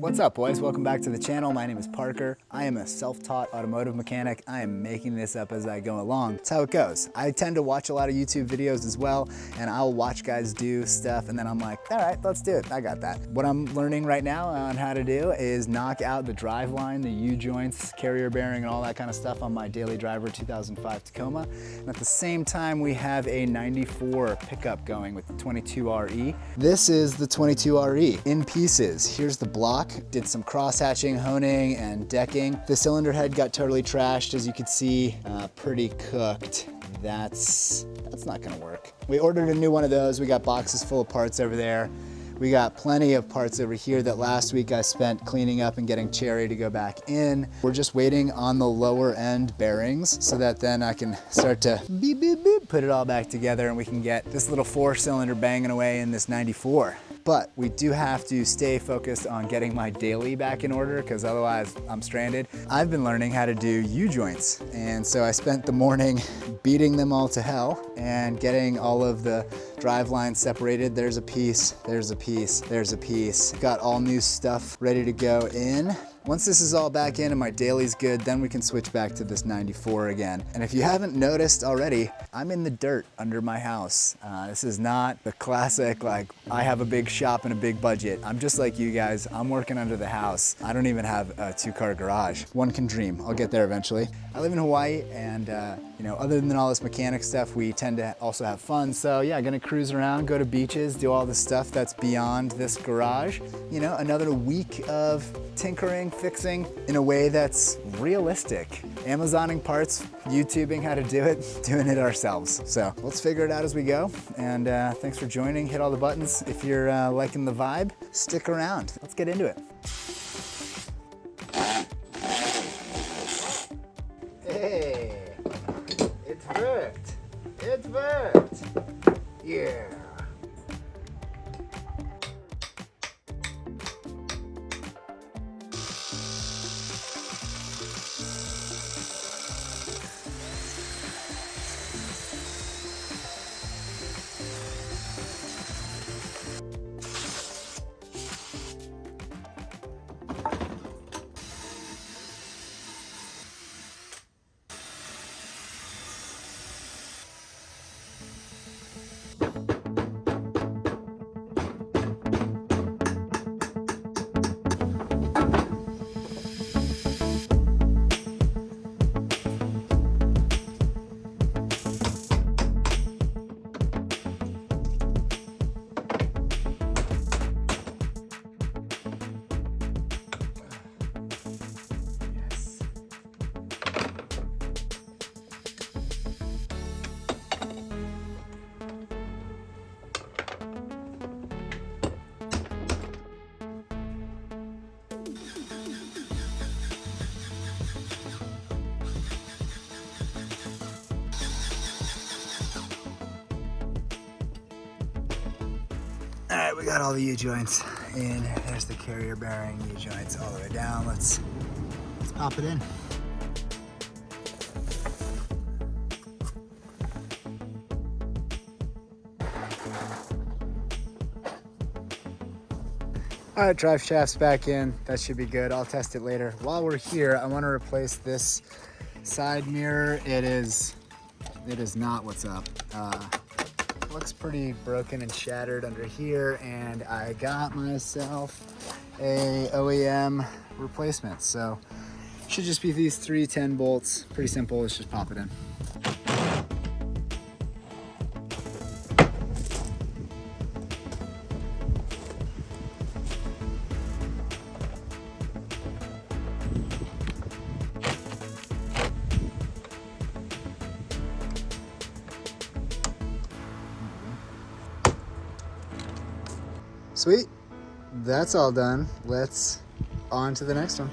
What's up, boys? Welcome back to the channel. My name is Parker. I am a self-taught automotive mechanic. I am making this up as I go along. That's how it goes. I tend to watch a lot of YouTube videos as well, and I'll watch guys do stuff, and then I'm like, all right, let's do it. I got that. What I'm learning right now on how to do is knock out the drive line, the U-joints, carrier bearing, and all that kind of stuff on my daily driver 2005 Tacoma. And at the same time, we have a 94 pickup going with the 22RE. This is the 22RE in pieces. Here's the block. Did some cross hatching, honing, and decking. The cylinder head got totally trashed, as you can see, pretty cooked. That's not gonna work. We ordered a new one of those. We got boxes full of parts over there. We got plenty of parts over here that last week I spent cleaning up and getting Cherry to go back in. We're just waiting on the lower end bearings so that then I can start to beep, beep, beep, put it all back together, and we can get this little 4-cylinder banging away in this 94. But we do have to stay focused on getting my daily back in order, because otherwise I'm stranded. I've been learning how to do U-joints, and so I spent the morning beating them all to hell and getting all of the drive lines separated. There's a piece, there's a piece, there's a piece. Got all new stuff ready to go in. Once this is all back in and my daily's good, then we can switch back to this 94 again. And if you haven't noticed already, I'm in the dirt under my house. This is not the classic, like, I have a big shop and a big budget. I'm just like you guys. I'm working under the house. I don't even have a 2-car garage. One can dream. I'll get there eventually. I live in Hawaii, and you know, other than all this mechanic stuff, we tend to also have fun. So yeah, gonna cruise around, go to beaches, do all the stuff that's beyond this garage. You know, another week of tinkering, fixing in a way that's realistic. Amazoning parts, YouTubing how to do it, doing it ourselves. So let's figure it out as we go. And thanks for joining. Hit all the buttons. If you're liking the vibe, stick around. Let's get into it. Hey, it worked. It worked. Yeah. All right, we got all the U-joints in. There's the carrier bearing U-joints all the way down. Let's pop it in. All right, drive shaft's back in. That should be good. I'll test it later. While we're here, I want to replace this side mirror. It is not what's up. Looks pretty broken and shattered under here, and I got myself a OEM replacement. So should just be these 3 10 bolts. Pretty simple. Let's just pop it in. Sweet, that's all done. Let's on to the next one.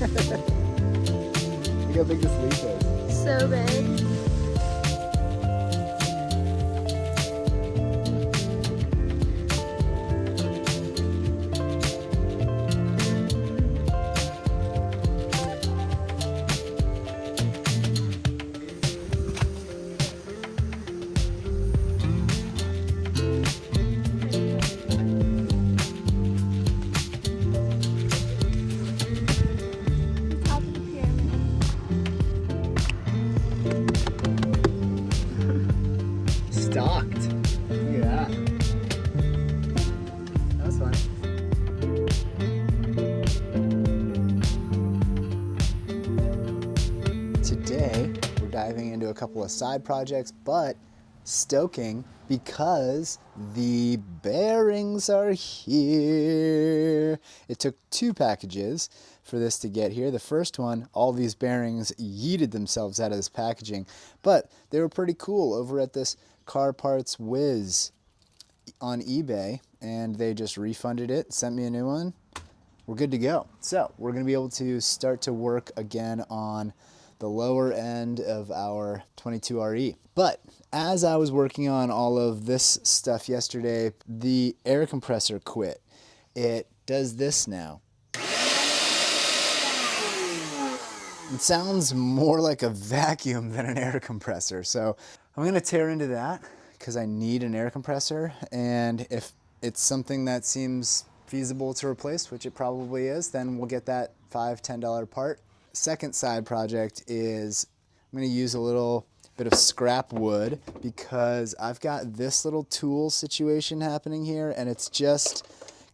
Look how big this leaf is. So big. Stocked. Look at that. That was fun. Today, we're diving into a couple of side projects, but stoking because the bearings are here. It took 2 packages for this to get here. The first one, all these bearings yeeted themselves out of this packaging, but they were pretty cool over at this Car Parts Whiz on eBay, and they just refunded it, sent me a new one. We're good to go. So we're going to be able to start to work again on the lower end of our 22RE. But as I was working on all of this stuff yesterday, the air compressor quit. It does this now. It sounds more like a vacuum than an air compressor. So I'm going to tear into that because I need an air compressor. And if it's something that seems feasible to replace, which it probably is, then we'll get that $5, $10 part. Second side project is I'm going to use a little bit of scrap wood because I've got this little tool situation happening here and it's just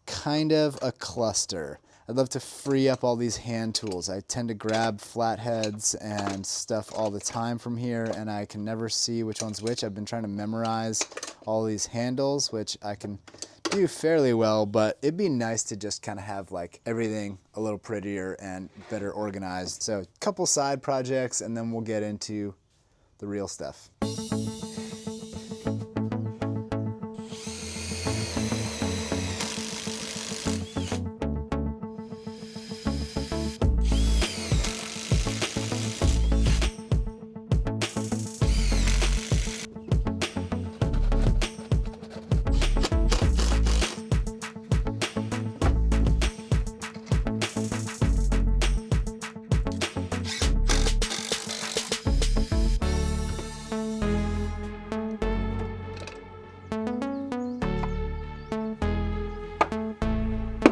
kind of a cluster. I'd love to free up all these hand tools. I tend to grab flatheads and stuff all the time from here and I can never see which one's which. I've been trying to memorize all these handles, which I can do fairly well, but it'd be nice to just kind of have like everything a little prettier and better organized. So a couple side projects and then we'll get into the real stuff.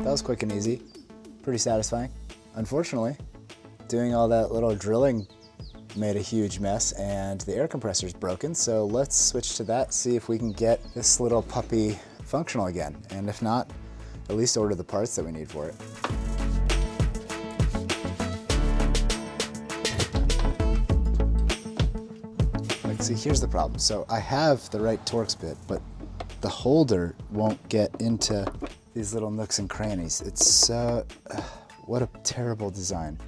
That was quick and easy, pretty satisfying. Unfortunately, doing all that little drilling made a huge mess and the air compressor is broken, so let's switch to that, see if we can get this little puppy functional again, and if not, at least order the parts that we need for it. Like, see, here's the problem. So I have the right Torx bit, but the holder won't get into these little nooks and crannies. It's so, what a terrible design.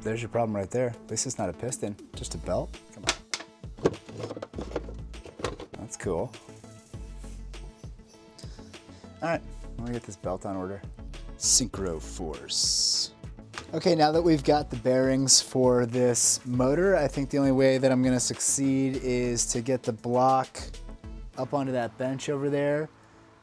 There's your problem right there. At least it's not a piston, just a belt. Come on. That's cool. All right, let me get this belt on order. Synchro force. Okay, now that we've got the bearings for this motor, I think the only way that I'm gonna succeed is to get the block up onto that bench over there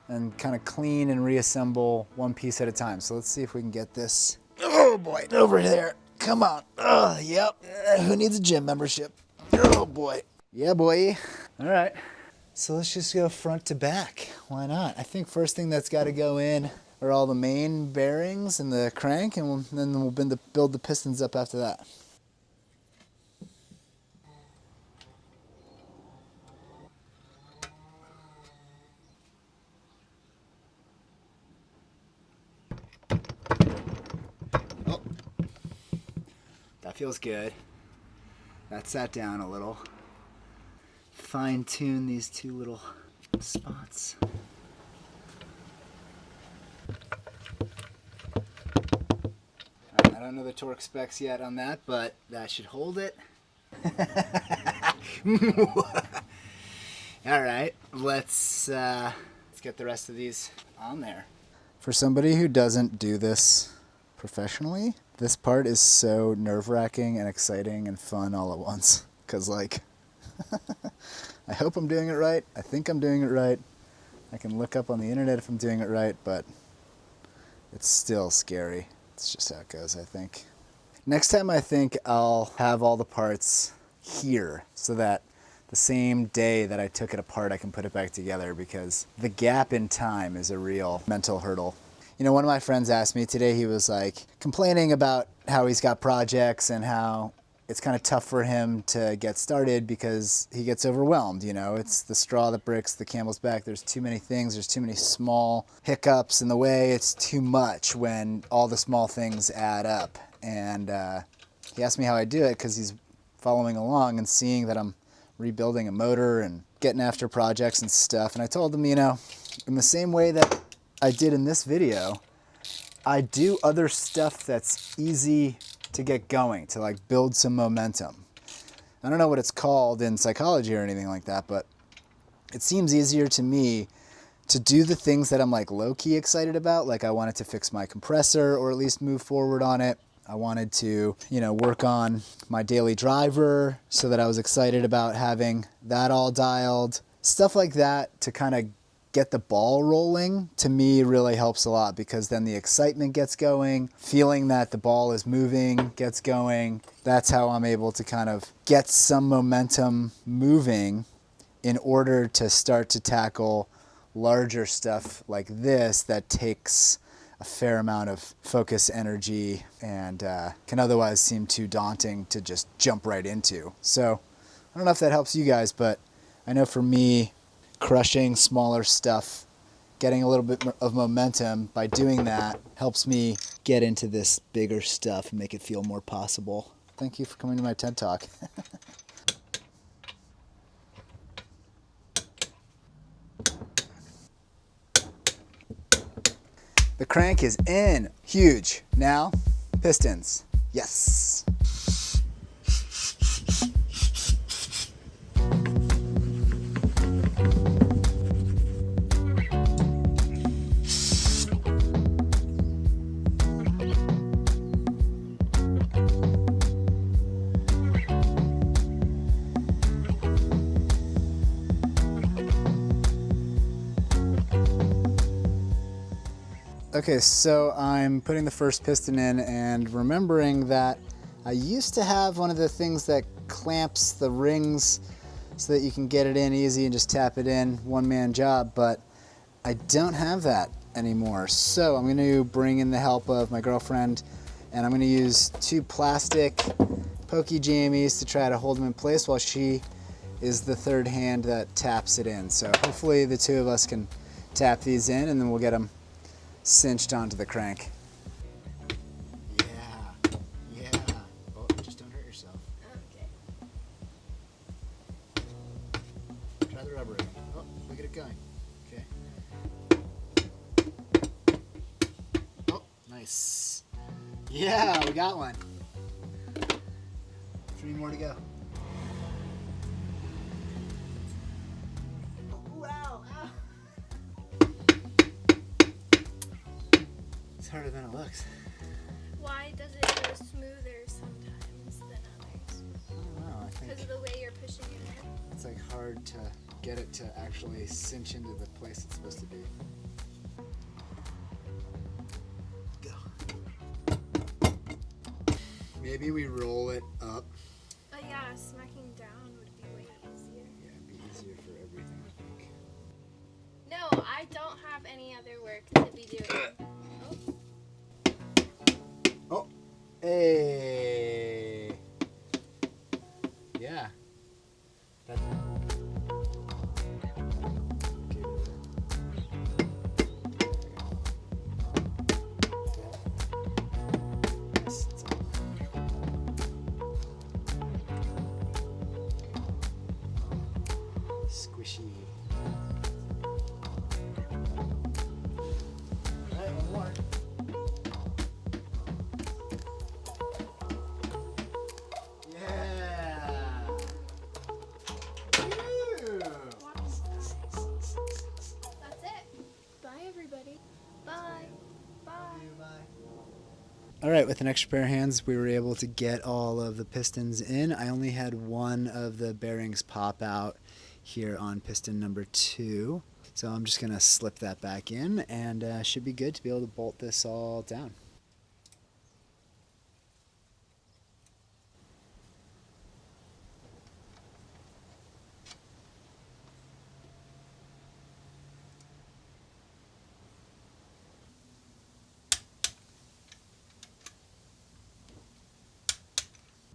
and kind of clean and reassemble one piece at a time. So let's see if we can get this, oh boy, over there. Come on. Oh, yep. Who needs a gym membership? Oh boy. Yeah, boy. All right. So let's just go front to back. Why not? I think first thing that's got to go in are all the main bearings and the crank, and then we'll build the pistons up after that. Oh, that feels good. That sat down a little. Fine tune these two little spots. I don't know the torque specs yet on that, but that should hold it. All right, let's get the rest of these on there. For somebody who doesn't do this professionally, this part is so nerve-wracking and exciting and fun all at once. Because, like, I hope I'm doing it right. I think I'm doing it right. I can look up on the internet if I'm doing it right, but it's still scary. It's just how it goes, I think. Next time, I think I'll have all the parts here so that the same day that I took it apart, I can put it back together, because the gap in time is a real mental hurdle. You know, one of my friends asked me today, he was like complaining about how he's got projects and how it's kind of tough for him to get started because he gets overwhelmed. You know, it's the straw that breaks the camel's back. There's too many things. There's too many small hiccups in the way. It's too much when all the small things add up. And he asked me how I do it, because he's following along and seeing that I'm rebuilding a motor and getting after projects and stuff. And I told him, you know, in the same way that I did in this video, I do other stuff that's easy to get going, to like build some momentum. I don't know what it's called in psychology or anything like that, but it seems easier to me to do the things that I'm like low-key excited about. Like I wanted to fix my compressor, or at least move forward on it. I wanted to, you know, work on my daily driver, so that I was excited about having that all dialed. Stuff like that to kind of get the ball rolling, to me really helps a lot, because then the excitement gets going, feeling that the ball is moving gets going. That's how I'm able to kind of get some momentum moving in order to start to tackle larger stuff like this that takes a fair amount of focus, energy, and can otherwise seem too daunting to just jump right into. So I don't know if that helps you guys, but I know for me, crushing smaller stuff, getting a little bit of momentum by doing that, helps me get into this bigger stuff and make it feel more possible. Thank you for coming to my TED Talk. The crank is in. Huge. Now, pistons. Yes. Okay, so I'm putting the first piston in and remembering that I used to have one of the things that clamps the rings so that you can get it in easy and just tap it in, one-man job, but I don't have that anymore. So I'm going to bring in the help of my girlfriend, and I'm going to use two plastic pokey jammies to try to hold them in place while she is the third hand that taps it in. So hopefully the two of us can tap these in, and then we'll get them cinched onto the crank. Yeah. Oh, just don't hurt yourself. Okay. Try the rubber. Oh, look at it going. Okay. Oh, nice. Yeah, we got one. 3 more to go. It's harder than it looks. Why does it go smoother sometimes than others? I don't know. I think because of the way you're pushing it in? It's like hard to get it to actually cinch into the place it's supposed to be. Go. Maybe we roll it up. Yeah, smacking down would be way easier. Yeah, it'd be easier for everything, I think. No, I don't have any other work to be doing. Oh, hey. Yeah. That's squishy. All right, one more. All right, with an extra pair of hands, we were able to get all of the pistons in. I only had one of the bearings pop out here on piston number 2. So I'm just gonna slip that back in and should be good to be able to bolt this all down.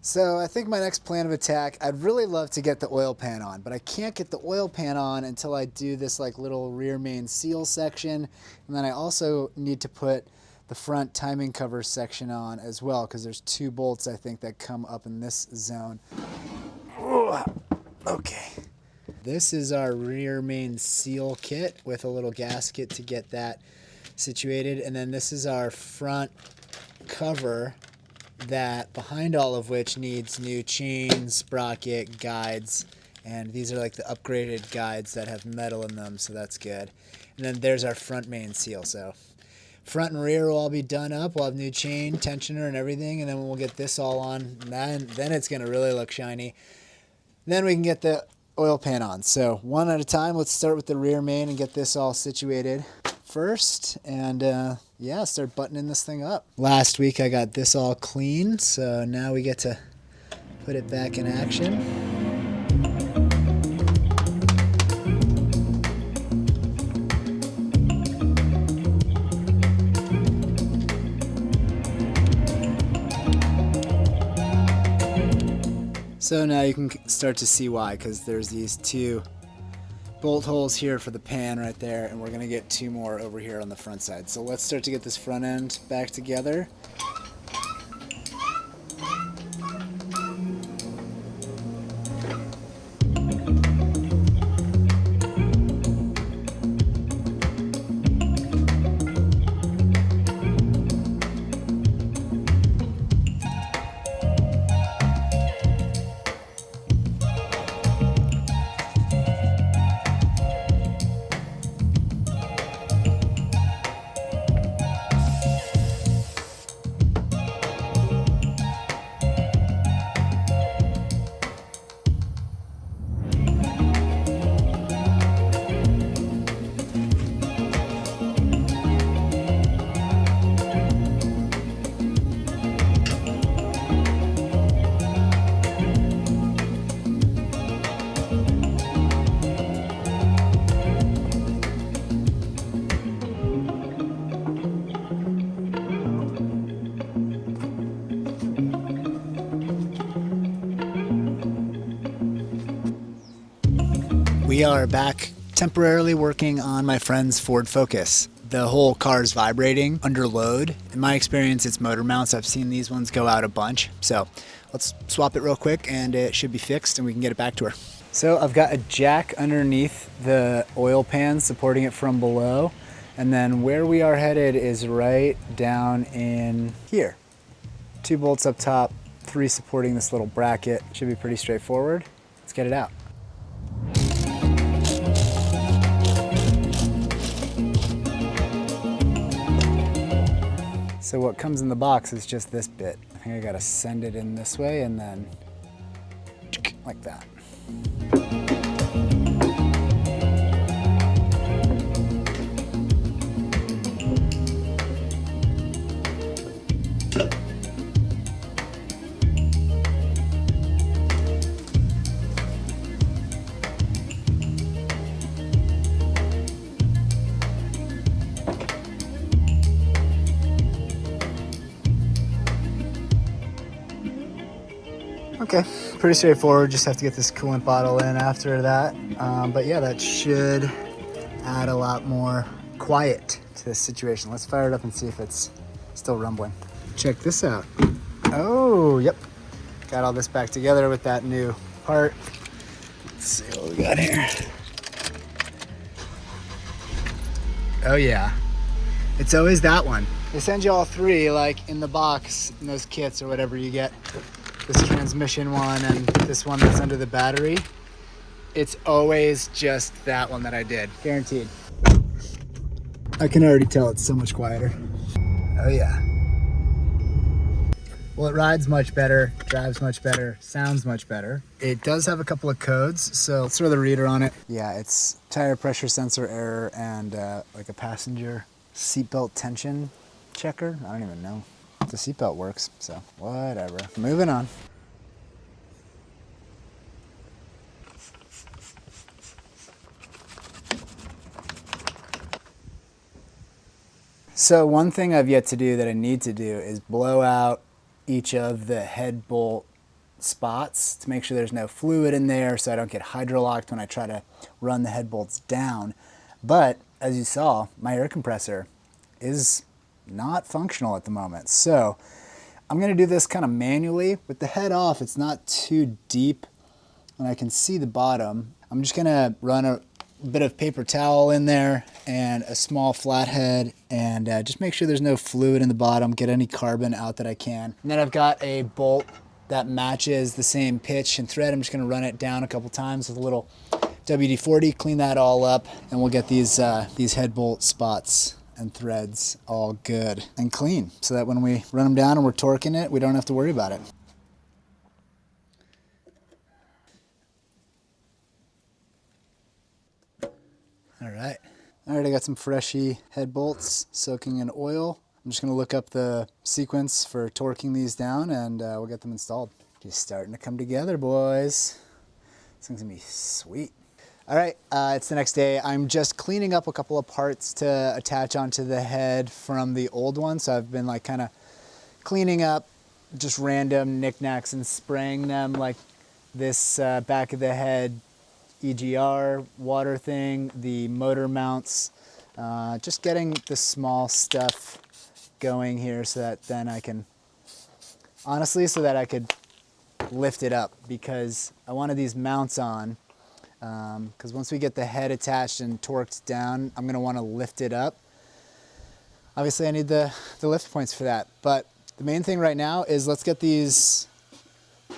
So I think my next plan of attack, I'd really love to get the oil pan on, but I can't get the oil pan on until I do this like little rear main seal section. And then I also need to put the front timing cover section on as well, because there's 2 bolts I think that come up in this zone. Okay. This is our rear main seal kit with a little gasket to get that situated. And then this is our front cover, that behind all of which needs new chain, sprocket, guides, and these are like the upgraded guides that have metal in them, so that's good. And then there's our front main seal. So front and rear will all be done up. We'll have new chain, tensioner, and everything, and then we'll get this all on. And then it's going to really look shiny. Then we can get the oil pan on. So one at a time. Let's start with the rear main and get this all situated first, and yeah, start buttoning this thing up. Last week I got this all clean, so now we get to put it back in action. So now you can start to see why, because there's these 2 bolt holes here for the pan right there, and we're going to get 2 more over here on the front side. So let's start to get this front end back together. We are back temporarily working on my friend's Ford Focus. The whole car is vibrating under load. In my experience, it's motor mounts. I've seen these ones go out a bunch. So let's swap it real quick and it should be fixed and we can get it back to her. So I've got a jack underneath the oil pan supporting it from below. And then where we are headed is right down in here. 2 bolts up top, 3 supporting this little bracket. Should be pretty straightforward. Let's get it out. So what comes in the box is just this bit. I think I gotta send it in this way and then like that. Okay, pretty straightforward. Just have to get this coolant bottle in after that. But yeah, that should add a lot more quiet to this situation. Let's fire it up and see if it's still rumbling. Check this out. Oh, yep. Got all this back together with that new part. Let's see what we got here. Oh yeah, it's always that one. They send you all 3 like in the box in those kits or whatever you get. This transmission one and this one that's under the battery. It's always just that one that I did, guaranteed. I can already tell it's so much quieter. Oh yeah. Well, it rides much better, drives much better, sounds much better. It does have a couple of codes, so let's throw the reader on it. Yeah, it's tire pressure sensor error and like a passenger seatbelt tension checker. I don't even know if the seatbelt works, so whatever. Moving on. So one thing I've yet to do that I need to do is blow out each of the head bolt spots to make sure there's no fluid in there so I don't get hydrolocked when I try to run the head bolts down. But as you saw, my air compressor is not functional at the moment. So I'm gonna do this kind of manually. With the head off, it's not too deep and I can see the bottom. I'm just gonna run a bit of paper towel in there and a small flathead and just make sure there's no fluid in the bottom, get any carbon out that I can. And then I've got a bolt that matches the same pitch and thread. I'm just gonna run it down a couple times with a little WD-40, clean that all up, and we'll get these head bolt spots and threads all good and clean so that when we run them down and we're torquing it, we don't have to worry about it. All right, I got some freshy head bolts soaking in oil. I'm just gonna look up the sequence for torquing these down and we'll get them installed. Just starting to come together, boys. This thing's gonna be sweet. All right, it's the next day. I'm just cleaning up a couple of parts to attach onto the head from the old one. So I've been like kind of cleaning up just random knickknacks and spraying them, like this back of the head EGR water thing, the motor mounts, just getting the small stuff going here so that then I can, honestly, so that I could lift it up because I wanted these mounts on because once we get the head attached and torqued down, I'm going to want to lift it up. Obviously I need the lift points for that, but the main thing right now is let's get these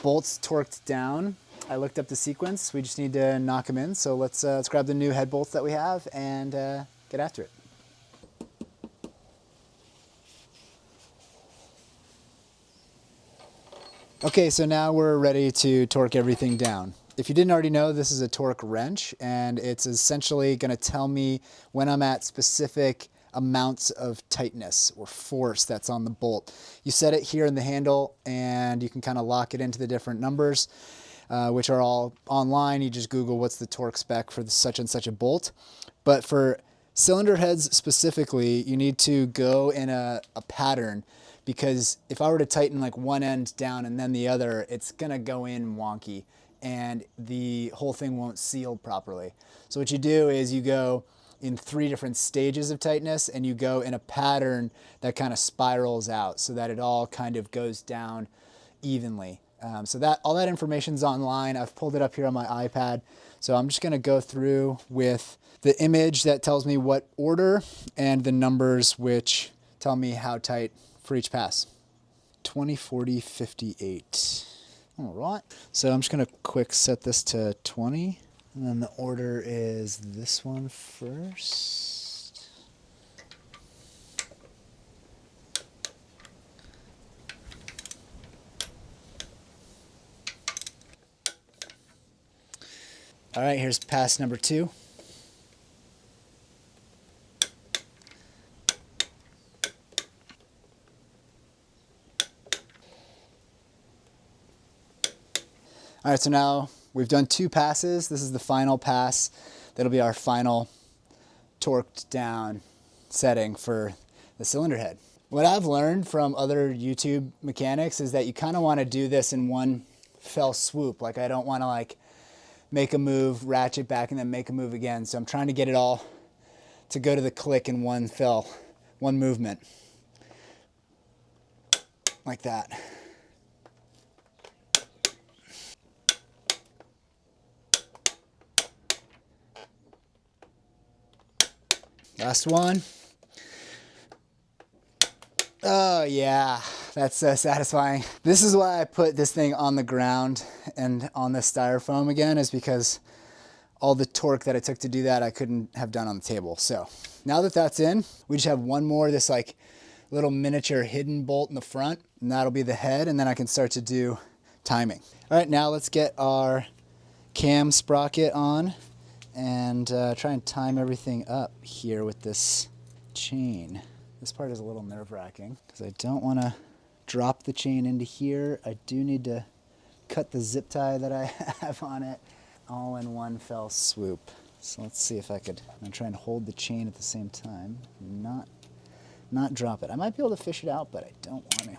bolts torqued down. I looked up the sequence. We just need to knock them in. So let's grab the new head bolts that we have and get after it. Okay, so now we're ready to torque everything down. If you didn't already know, this is a torque wrench and it's essentially going to tell me when I'm at specific amounts of tightness or force that's on the bolt. You set it here in the handle and you can kind of lock it into the different numbers. Which are all online. You just Google what's the torque spec for such and such a bolt. But for cylinder heads specifically, you need to go in a pattern because if I were to tighten like one end down and then the other, it's gonna go in wonky and the whole thing won't seal properly. So what you do is you go in 3 different stages of tightness and you go in a pattern that kind of spirals out so that it all kind of goes down evenly. So that all that information's online. I've pulled it up here on my iPad. So I'm just gonna go through with the image that tells me what order and the numbers which tell me how tight for each pass. 20, 40, 58. All right. So I'm just gonna quick set this to 20. And then the order is this one first. All right, here's pass number 2. All right, so now we've done 2 passes. This is the final pass. That'll be our final torqued down setting for the cylinder head. What I've learned from other YouTube mechanics is that you kind of want to do this in one fell swoop. Like I don't want to like make a move, ratchet back, and then make a move again. So I'm trying to get it all to go to the click in one movement. Like that. Last one. Oh yeah, that's so satisfying. This is why I put this thing on the ground and on the styrofoam again, is because all the torque that it took to do that I couldn't have done on the table. So now that that's in, we just have one more, this like little miniature hidden bolt in the front, and that'll be the head, and then I can start to do timing. All right, now let's get our cam sprocket on and try and time everything up here with this chain. This part is a little nerve-wracking because I don't want to drop the chain into here. I do need to cut the zip tie that I have on it all in one fell swoop. So let's see if I could, I'm trying to hold the chain at the same time, not drop it. I might be able to fish it out, but I don't want to.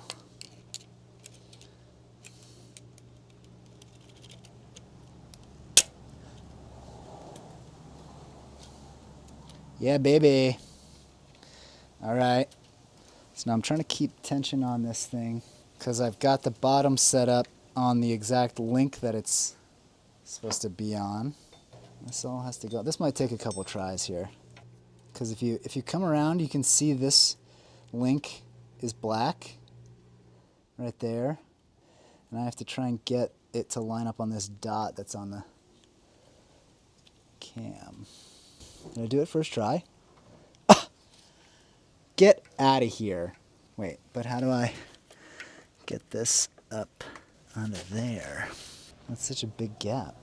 Yeah, baby. All right. So now I'm trying to keep tension on this thing because I've got the bottom set up on the exact link that it's supposed to be on. This all has to go. This might take a couple tries here because if you come around, you can see this link is black right there, and I have to try and get it to line up on this dot that's on the cam. Did I do it first try? Get out of here. Wait, but how do I get this up onto there? That's such a big gap.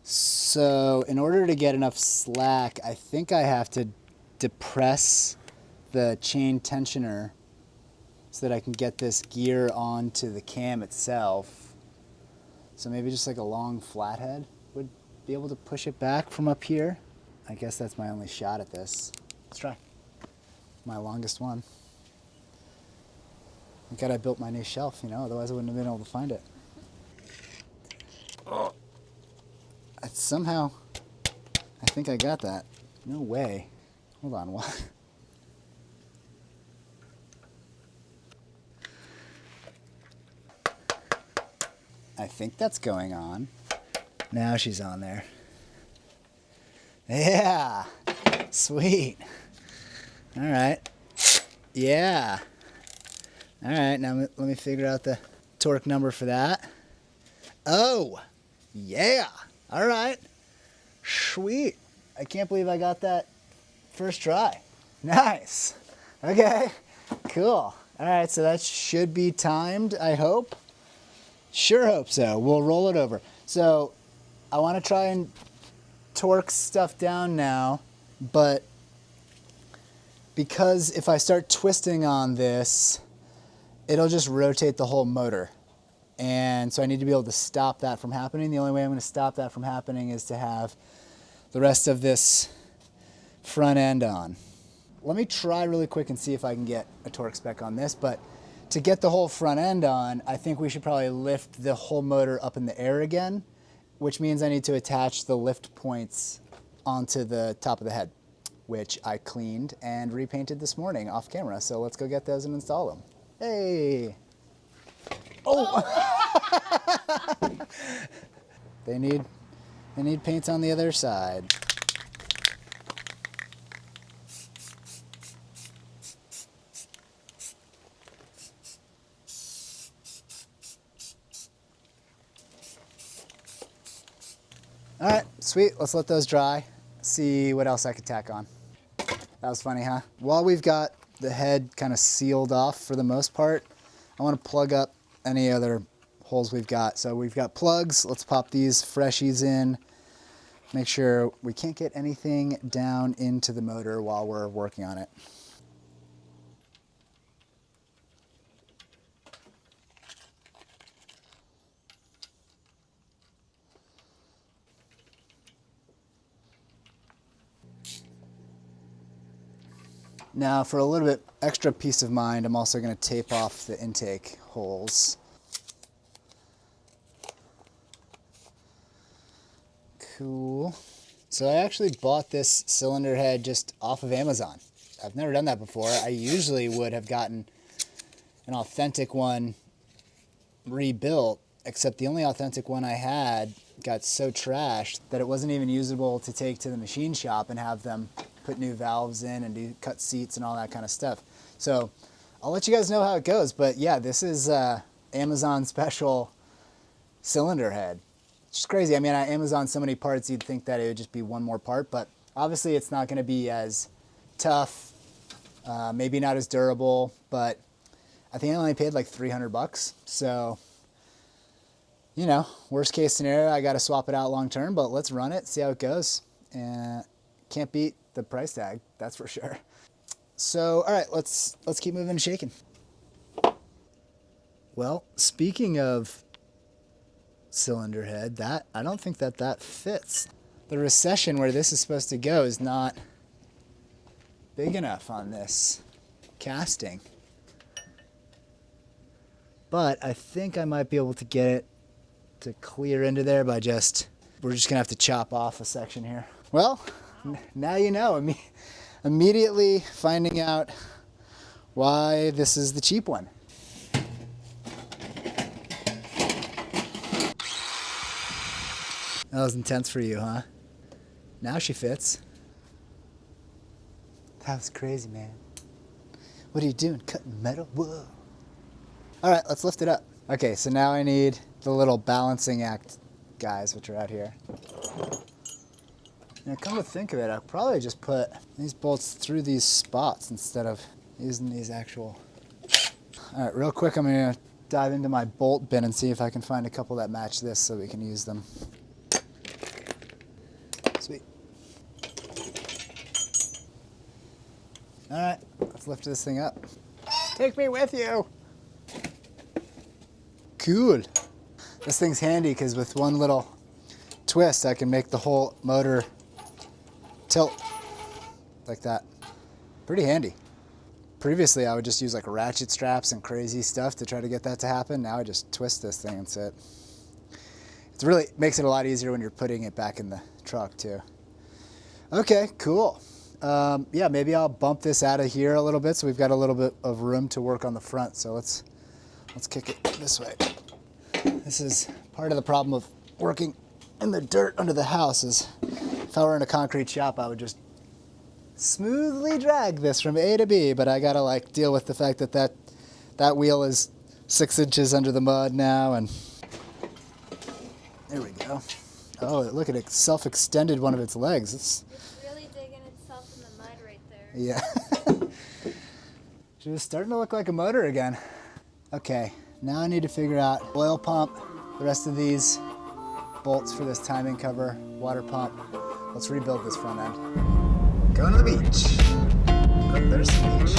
So in order to get enough slack, I think I have to depress the chain tensioner so that I can get this gear onto the cam itself. So maybe just like a long flathead would be able to push it back from up here. I guess that's my only shot at this. Let's try. My longest one. Thank God I built my new shelf, you know, otherwise I wouldn't have been able to find it. Oh. Somehow, I think I got that. No way. Hold on, what? I think that's going on. Now she's on there. Yeah, sweet. All right, yeah. All right, now let me figure out the torque number for that. Oh, yeah. All right, sweet. I can't believe I got that first try. Nice. Okay, cool. All right, so that should be timed, I hope. Sure hope so. We'll roll it over. So I want to try and torque stuff down now, but because if I start twisting on this, it'll just rotate the whole motor. And so I need to be able to stop that from happening. The only way I'm going to stop that from happening is to have the rest of this front end on. Let me try really quick and see if I can get a torque spec on this, but to get the whole front end on, I think we should probably lift the whole motor up in the air again, which means I need to attach the lift points onto the top of the head, which I cleaned and repainted this morning off camera. So let's go get those and install them. Hey. Oh. They need paints on the other side. All right, sweet. Let's let those dry. See what else I could tack on. That was funny, huh? While we've got the head kind of sealed off for the most part, I want to plug up any other holes we've got. So we've got plugs. Let's pop these freshies in. Make sure we can't get anything down into the motor while we're working on it. Now for a little bit extra peace of mind, I'm also going to tape off the intake holes. Cool. So I actually bought this cylinder head just off of Amazon. I've never done that before. I usually would have gotten an authentic one rebuilt, except the only authentic one I had got so trashed that it wasn't even usable to take to the machine shop and have them put new valves in and do cut seats and all that kind of stuff. So I'll let you guys know how it goes, but yeah, this is Amazon special cylinder head. It's just crazy. I mean, on Amazon so many parts, you'd think that it would just be one more part, but obviously it's not going to be as tough Maybe not as durable, but I think I only paid like 300 bucks. So, you know, worst case scenario, I got to swap it out long term, but let's run it, see how it goes. And can't beat the price tag, that's for sure. So, all right, let's keep moving and shaking. Well, speaking of cylinder head, I don't think that fits. The recession where this is supposed to go is not big enough on this casting. But I think I might be able to get it to clear into there by we're just gonna have to chop off a section here. Well, now you know. Immediately finding out why this is the cheap one. That was intense for you, huh? Now she fits. That was crazy, man. What are you doing? Cutting metal? Whoa. All right, let's lift it up. Okay, so now I need the little balancing act guys, which are out here. Now, come to think of it, I'll probably just put these bolts through these spots instead of using these actual... All right, real quick, I'm gonna dive into my bolt bin and see if I can find a couple that match this so we can use them. Sweet. All right, let's lift this thing up. Take me with you. Cool. This thing's handy because with one little twist, I can make the whole motor tilt like that. Pretty handy. Previously, I would just use like ratchet straps and crazy stuff to try to get that to happen. Now I just twist this thing and sit. It really makes it a lot easier when you're putting it back in the truck too. Okay, cool. Yeah, maybe I'll bump this out of here a little bit so we've got a little bit of room to work on the front. So let's kick it this way. This is part of the problem of working in the dirt under the house is if I were in a concrete shop, I would just smoothly drag this from A to B, but I gotta like deal with the fact that wheel is 6 inches under the mud now, and there we go. Oh, look at it, self-extended one of its legs. It's really digging itself in the mud right there. Yeah. Just starting to look like a motor again. Okay, now I need to figure out oil pump, the rest of these bolts for this timing cover, water pump. Let's rebuild this front end. Going to the beach. Oh, there's the beach.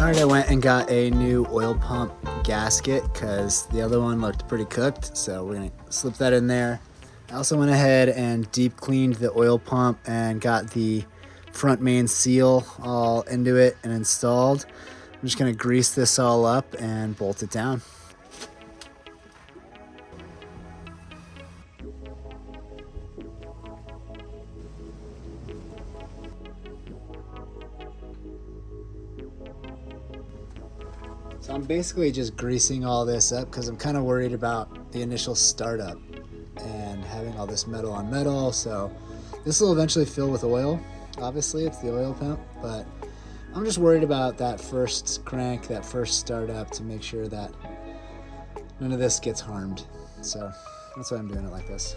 Alright, I went and got a new oil pump gasket because the other one looked pretty cooked, so we're gonna slip that in there. I also went ahead and deep cleaned the oil pump and got the front main seal all into it and installed. I'm just gonna grease this all up and bolt it down. So I'm basically just greasing all this up because I'm kind of worried about the initial startup and having all this metal on metal. So this will eventually fill with oil. Obviously it's the oil pump, but I'm just worried about that first crank, that first startup, to make sure that none of this gets harmed. So that's why I'm doing it like this.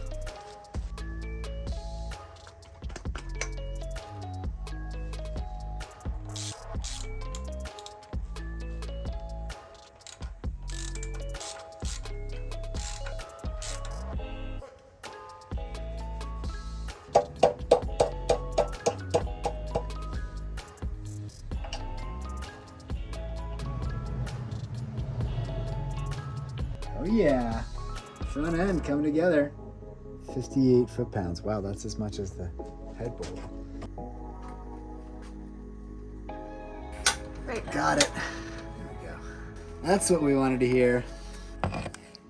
Oh yeah, front end coming together. 58 foot-pounds. Wow, that's as much as the headboard. Right. Got it. There we go. That's what we wanted to hear.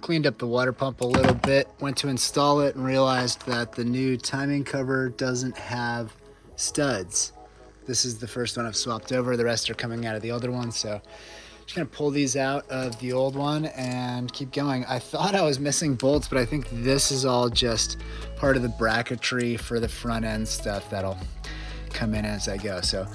Cleaned up the water pump a little bit, went to install it and realized that the new timing cover doesn't have studs. This is the first one I've swapped over. The rest are coming out of the older one, so just gonna pull these out of the old one and keep going. I thought I was missing bolts, but I think this is all just part of the bracketry for the front end stuff that'll come in as I go. So,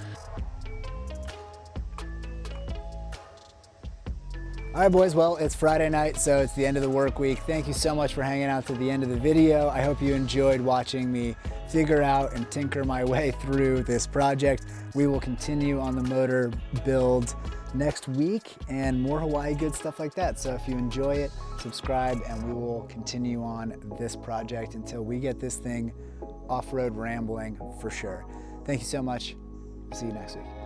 all right, boys, well, it's Friday night, so it's the end of the work week. Thank you so much for hanging out to the end of the video. I hope you enjoyed watching me figure out and tinker my way through this project. We will continue on the motor build next week and more Hawaii good stuff like that. So if you enjoy it, subscribe, and we will continue on this project until we get this thing off-road rambling for sure. Thank you so much. See you next week.